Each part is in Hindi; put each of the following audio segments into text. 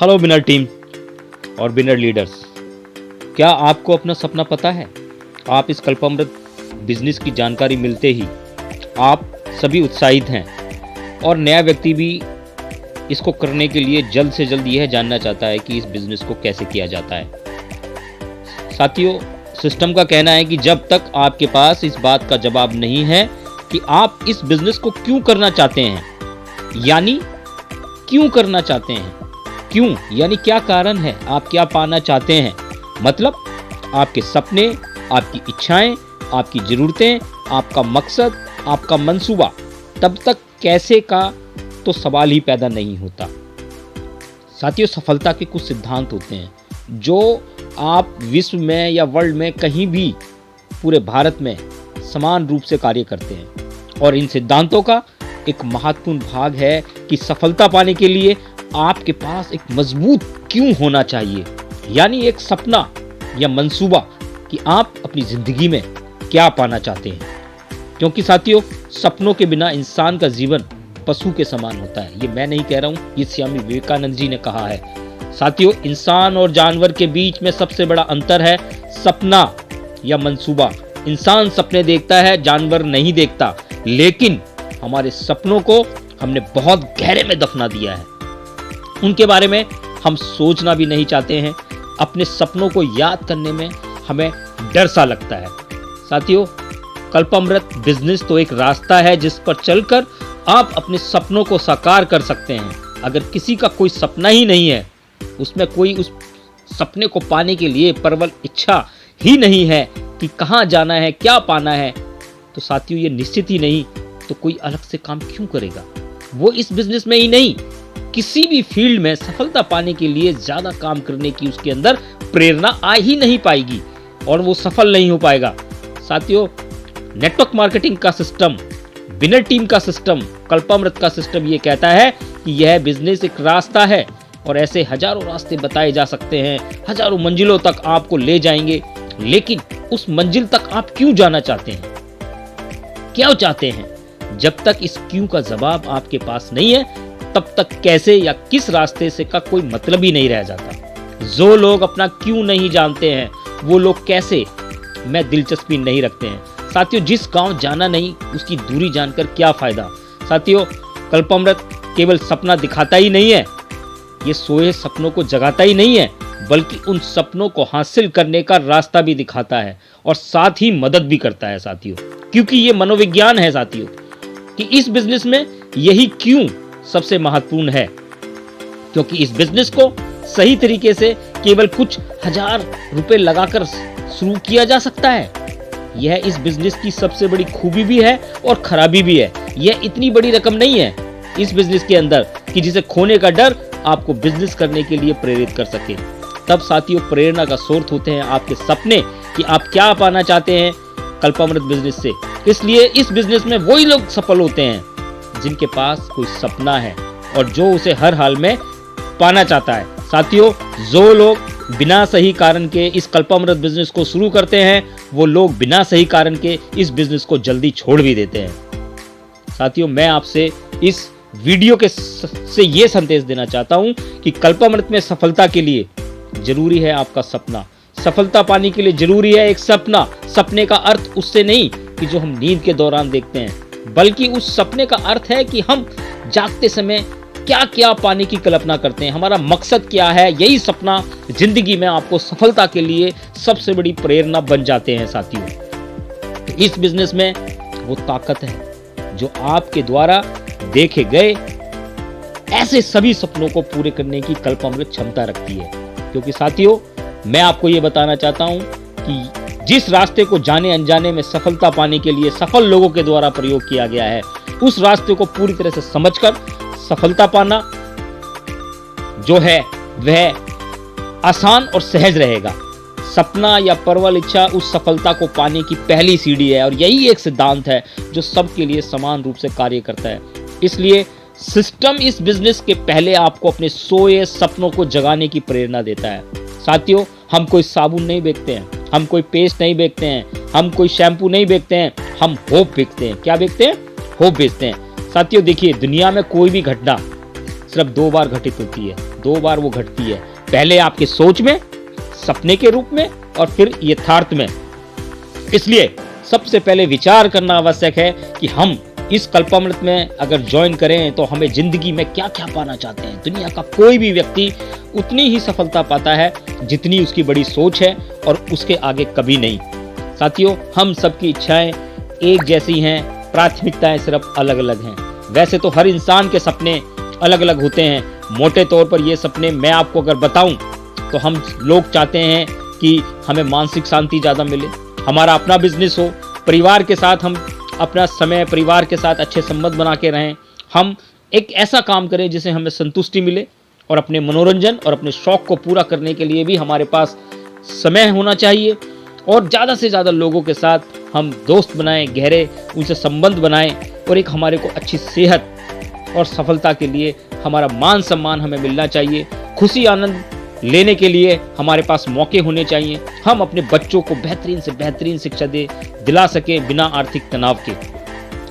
हेलो बिनर टीम और बिनर लीडर्स, क्या आपको अपना सपना पता है? आप इस कल्पामृत बिजनेस की जानकारी मिलते ही आप सभी उत्साहित हैं और नया व्यक्ति भी इसको करने के लिए जल्द से जल्द यह जानना चाहता है कि इस बिजनेस को कैसे किया जाता है। साथियों, सिस्टम का कहना है कि जब तक आपके पास इस बात का जवाब नहीं है कि आप इस बिजनेस को क्यों करना चाहते हैं, यानी क्यों करना चाहते हैं, क्यों यानी क्या कारण है, आप क्या पाना चाहते हैं, मतलब आपके सपने, आपकी इच्छाएं, आपकी ज़रूरतें, आपका मकसद, आपका मंसूबा, तब तक कैसे का तो सवाल ही पैदा नहीं होता। साथियों, सफलता के कुछ सिद्धांत होते हैं जो आप विश्व में या वर्ल्ड में कहीं भी पूरे भारत में समान रूप से कार्य करते हैं, और इन सिद्धांतों का एक महत्वपूर्ण भाग है कि सफलता पाने के लिए आपके पास एक मजबूत क्यों होना चाहिए, यानी एक सपना या मंसूबा कि आप अपनी जिंदगी में क्या पाना चाहते हैं। क्योंकि साथियों, सपनों के बिना इंसान का जीवन पशु के समान होता है। ये मैं नहीं कह रहा हूँ, ये स्वामी विवेकानंद जी ने कहा है। साथियों, इंसान और जानवर के बीच में सबसे बड़ा अंतर है सपना या मंसूबा। इंसान सपने देखता है, जानवर नहीं देखता, लेकिन हमारे सपनों को हमने बहुत गहरे में दफना दिया है। उनके बारे में हम सोचना भी नहीं चाहते हैं। अपने सपनों को याद करने में हमें डर सा लगता है। साथियों, कल्पामृत बिजनेस तो एक रास्ता है जिस पर चलकर आप अपने सपनों को साकार कर सकते हैं। अगर किसी का कोई सपना ही नहीं है, उसमें कोई उस सपने को पाने के लिए प्रबल इच्छा ही नहीं है कि कहाँ जाना है, क्या पाना है, तो साथियों ये निश्चित ही नहीं तो कोई अलग से काम क्यों करेगा। वो इस बिजनेस में ही नहीं, किसी भी फील्ड में सफलता पाने के लिए ज्यादा काम करने की उसके अंदर प्रेरणा आ ही नहीं पाएगी और वो सफल नहीं हो पाएगा। साथियों, नेटवर्क मार्केटिंग का सिस्टम, बिनर टीम का सिस्टम, कल्पामृत का सिस्टम ये कहता है कि यह बिजनेस एक रास्ता है और ऐसे हजारों रास्ते बताए जा सकते हैं, हजारों मंजिलों तक आपको ले जाएंगे, लेकिन उस मंजिल तक आप क्यों जाना चाहते हैं, क्या चाहते हैं? जब तक इस क्यों का जवाब आपके पास नहीं है, तब तक कैसे या किस रास्ते से का कोई मतलब ही नहीं रह जाता। जो लोग अपना क्यों नहीं जानते हैं, वो लोग कैसे में दिलचस्पी नहीं रखते हैं। साथियों, जिस गांव जाना नहीं उसकी दूरी जानकर क्या फायदा। साथियों, कल्पामृत केवल सपना दिखाता ही नहीं है, ये सोए सपनों को जगाता ही नहीं है, बल्कि उन सपनों को हासिल करने का रास्ता भी दिखाता है और साथ ही मदद भी करता है। साथियों, क्योंकि ये मनोविज्ञान है साथियों कि इस बिजनेस में यही क्यों सबसे महत्वपूर्ण है, क्योंकि इस बिजनेस को सही तरीके से केवल कुछ हजार रुपए लगाकर शुरू किया जा सकता है। यह इस बिजनेस की सबसे बड़ी खूबी भी है और खराबी भी है। यह इतनी बड़ी रकम नहीं है इस बिजनेस के अंदर कि जिसे खोने का डर आपको बिजनेस करने के लिए प्रेरित कर सके। तब साथियों, प्रेरणा का स्रोत होते हैं आपके सपने कि आप क्या पाना चाहते हैं कल्पामृत बिजनेस से। इसलिए इस बिजनेस में वही लोग सफल होते हैं जिनके पास कोई सपना है और जो उसे हर हाल में पाना चाहता है। साथियों, जो लोग बिना सही कारण के इस कल्पामृत बिजनेस को शुरू करते हैं, वो लोग बिना सही कारण के इस बिजनेस को जल्दी छोड़ भी देते हैं। साथियों, मैं आपसे इस वीडियो के से ये संदेश देना चाहता हूं कि कल्पामृत में सफलता के लिए जरूरी है आपका सपना। सफलता पाने के लिए जरूरी है एक सपना। सपने का अर्थ उससे नहीं कि जो हम नींद के दौरान देखते हैं, बल्कि उस सपने का अर्थ है कि हम जागते समय क्या क्या पाने की कल्पना करते हैं, हमारा मकसद क्या है। यही सपना जिंदगी में आपको सफलता के लिए सबसे बड़ी प्रेरणा बन जाते हैं। साथियों, इस बिजनेस में वो ताकत है जो आपके द्वारा देखे गए ऐसे सभी सपनों को पूरे करने की कल्पामृत क्षमता रखती है। क्योंकि साथियों, मैं आपको ये बताना चाहता हूं कि जिस रास्ते को जाने अनजाने में सफलता पाने के लिए सफल लोगों के द्वारा प्रयोग किया गया है, उस रास्ते को पूरी तरह से समझकर सफलता पाना जो है वह आसान और सहज रहेगा। सपना या प्रबल इच्छा उस सफलता को पाने की पहली सीढ़ी है और यही एक सिद्धांत है जो सबके लिए समान रूप से कार्य करता है। इसलिए सिस्टम इस बिजनेस के पहले आपको अपने सोए सपनों को जगाने की प्रेरणा देता है। साथियों, हम कोई साबुन नहीं बेचते हैं, हम कोई पेस्ट नहीं बेचते हैं, हम कोई शैम्पू नहीं बेचते हैं, हम होप बेचते हैं। क्या बेचते हैं? होप बेचते हैं। साथियों, देखिए, दुनिया में कोई भी घटना सिर्फ 2 बार घटित होती है। 2 बार वो घटती है, पहले आपके सोच में, सपने के रूप में, और फिर यथार्थ में। इसलिए सबसे पहले विचार करना आवश्यक है कि हम इस कल्पामृत में अगर ज्वाइन करें तो हमें जिंदगी में क्या क्या पाना चाहते हैं। दुनिया का कोई भी व्यक्ति उतनी ही सफलता पाता है जितनी उसकी बड़ी सोच है, और उसके आगे कभी नहीं। साथियों, हम सबकी इच्छाएं एक जैसी हैं, प्राथमिकताएं सिर्फ अलग अलग हैं। वैसे तो हर इंसान के सपने अलग अलग होते हैं। मोटे तौर पर ये सपने मैं आपको अगर बताऊं तो हम लोग चाहते हैं कि हमें मानसिक शांति ज़्यादा मिले, हमारा अपना बिजनेस हो, परिवार के साथ हम अपना समय परिवार के साथ अच्छे संबंध बना के रहें, हम एक ऐसा काम करें जिसे हमें संतुष्टि मिले, और अपने मनोरंजन और अपने शौक़ को पूरा करने के लिए भी हमारे पास समय होना चाहिए, और ज़्यादा से ज़्यादा लोगों के साथ हम दोस्त बनाएं, गहरे उनसे संबंध बनाएं, और एक हमारे को अच्छी सेहत और सफलता के लिए हमारा मान सम्मान हमें मिलना चाहिए। खुशी आनंद लेने के लिए हमारे पास मौके होने चाहिए। हम अपने बच्चों को बेहतरीन से बेहतरीन शिक्षा दिला सके बिना आर्थिक तनाव के,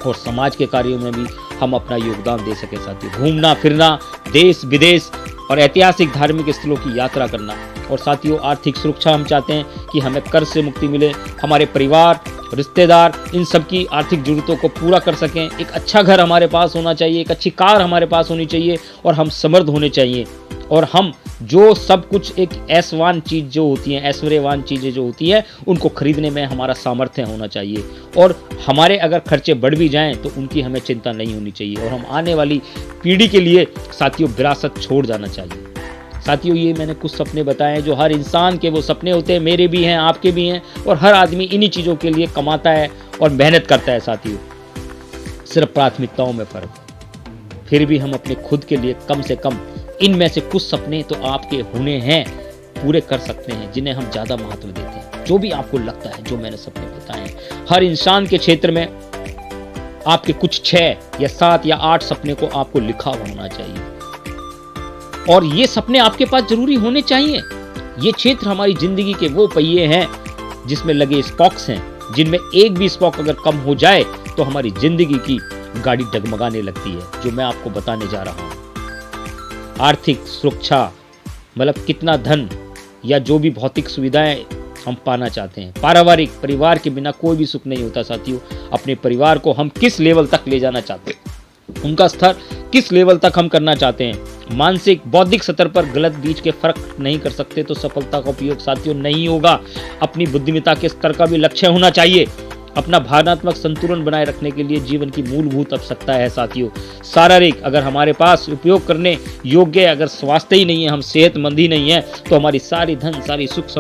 और समाज के कार्यों में भी हम अपना योगदान दे सके। साथियों, घूमना फिरना, देश विदेश और ऐतिहासिक धार्मिक स्थलों की यात्रा करना। और साथियों, आर्थिक सुरक्षा हम चाहते हैं कि हमें कर्ज से मुक्ति मिले, हमारे परिवार रिश्तेदार इन सब की आर्थिक जरूरतों को पूरा कर सकें। एक अच्छा घर हमारे पास होना चाहिए, एक अच्छी कार हमारे पास होनी चाहिए, और हम समृद्ध होने चाहिए। और हम जो सब कुछ एक ऐशवान चीज़ जो होती हैं, ऐश्वर्यवान चीज़ें जो होती हैं, उनको खरीदने में हमारा सामर्थ्य होना चाहिए। और हमारे अगर खर्चे बढ़ भी जाएं तो उनकी हमें चिंता नहीं होनी चाहिए, और हम आने वाली पीढ़ी के लिए साथियों विरासत छोड़ जाना चाहिए। साथियों, ये मैंने कुछ सपने बताए जो हर इंसान के वो सपने होते हैं, मेरे भी हैं, आपके भी हैं, और हर आदमी इन्हीं चीज़ों के लिए कमाता है और मेहनत करता है। साथियों, सिर्फ प्राथमिकताओं में फ़र्क है। फिर भी हम अपने खुद के लिए कम से कम इनमें से कुछ सपने तो आपके होने हैं, पूरे कर सकते हैं, जिन्हें हम ज़्यादा महत्व देते हैं। जो भी आपको लगता है, जो मैंने सपने बताए हैं, हर इंसान के क्षेत्र में आपके कुछ 6 या 7 या 8 सपने को आपको लिखा होना चाहिए, और ये सपने आपके पास जरूरी होने चाहिए। ये क्षेत्र हमारी जिंदगी के वो पहिए हैं जिसमें लगे स्पॉक्स हैं, जिनमें एक भी स्पॉक अगर कम हो जाए तो हमारी जिंदगी की गाड़ी डगमगाने लगती है, जो मैं आपको बताने जा रहा हूँ। आर्थिक सुरक्षा मतलब कितना धन या जो भी भौतिक सुविधाएं हम पाना चाहते हैं। पारिवारिक, परिवार के बिना कोई भी सुख नहीं होता। साथियों, अपने परिवार को हम किस लेवल तक ले जाना चाहते हैं, उनका स्तर किस लेवल तक हम करना चाहते हैं, मानसिक बौद्धिक स्तर पर गलत बीच के फर्क नहीं कर सकते तो सफलता का उपयोग साथियों नहीं होगा। अपनी बुद्धिमत्ता के स्तर का भी लक्ष्य होना चाहिए। अपना भावनात्मक संतुलन बनाए रखने के लिए जीवन की मूलभूत आवश्यकता है। साथियों, शारीरिक अगर हमारे पास उपयोग करने योग्य, अगर स्वास्थ्य ही नहीं है, हम सेहतमंद ही नहीं है, तो हमारी सारी धन, सारी सुख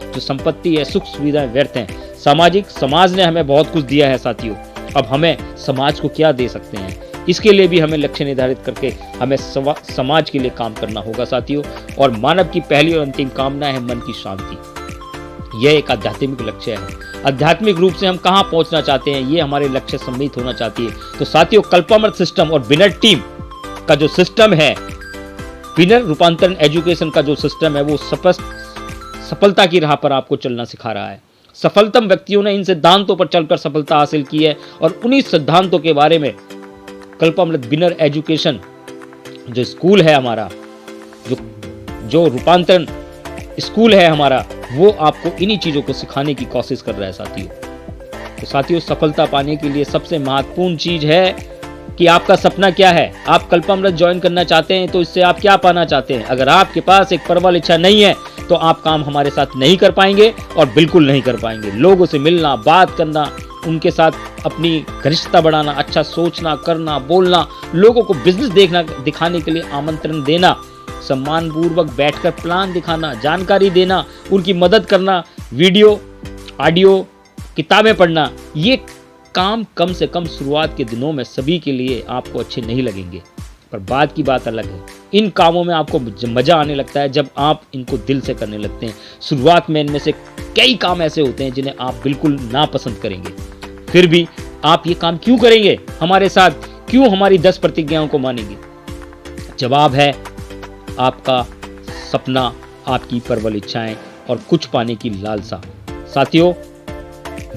जो संपत्ति है, सुख सुविधाएं व्यर्थ हैं। सामाजिक, समाज ने हमें बहुत कुछ दिया है साथियों, अब हमें समाज को क्या दे सकते हैं, इसके लिए भी हमें लक्ष्य निर्धारित करके हमें समाज के लिए काम करना होगा साथियों। और मानव की पहली और अंतिम कामना है मन की शांति। यह एक आध्यात्मिक लक्ष्य है। आध्यात्मिक रूप से हम कहाँ पहुंचना चाहते हैं, ये हमारे लक्ष्य सम्मिलित होना चाहती है। तो साथियों, कल्पामृत सिस्टम और विनर टीम का जो सिस्टम है, विनर रूपांतरण एजुकेशन का जो सिस्टम है, वो सफलता की राह पर आपको चलना सिखा रहा है। सफलतम व्यक्तियों ने इन सिद्धांतों पर चलकर सफलता हासिल की है, और उन्हीं सिद्धांतों के बारे में कल्पामृत विनर एजुकेशन जो स्कूल है हमारा, जो रूपांतरण स्कूल है हमारा, वो आपको इन्हीं चीज़ों को सिखाने की कोशिश कर रहा है साथियों। तो साथियों, सफलता पाने के लिए सबसे महत्वपूर्ण चीज़ है कि आपका सपना क्या है। आप कल्पामृत ज्वाइन करना चाहते हैं तो इससे आप क्या पाना चाहते हैं। अगर आपके पास एक प्रबल इच्छा नहीं है तो आप काम हमारे साथ नहीं कर पाएंगे, और बिल्कुल नहीं कर पाएंगे। लोगों से मिलना, बात करना, उनके साथ अपनी घनिष्ठता बढ़ाना, अच्छा सोचना, करना, बोलना, लोगों को बिजनेस दिखाने के लिए आमंत्रण देना, सम्मानपूर्वक बैठकर प्लान दिखाना, जानकारी देना, उनकी मदद करना, वीडियो, ऑडियो, किताबें पढ़ना, ये काम कम से कम शुरुआत के दिनों में सभी के लिए आपको अच्छे नहीं लगेंगे, पर बाद की बात अलग है। इन कामों में आपको मज़ा आने लगता है जब आप इनको दिल से करने लगते हैं। शुरुआत में इनमें से कई काम ऐसे होते हैं जिन्हें आप बिल्कुल नापसंद करेंगे, फिर भी आप ये काम क्यों करेंगे हमारे साथ, क्यों हमारी 10 प्रतिज्ञाओं को मानेंगे। जवाब है आपका सपना, आपकी प्रबल इच्छाएं और कुछ पाने की लालसा। साथियों,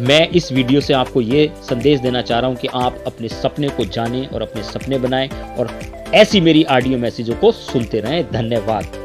मैं इस वीडियो से आपको ये संदेश देना चाह रहा हूँ कि आप अपने सपने को जानें और अपने सपने बनाएं, और ऐसी मेरी ऑडियो मैसेजों को सुनते रहें। धन्यवाद।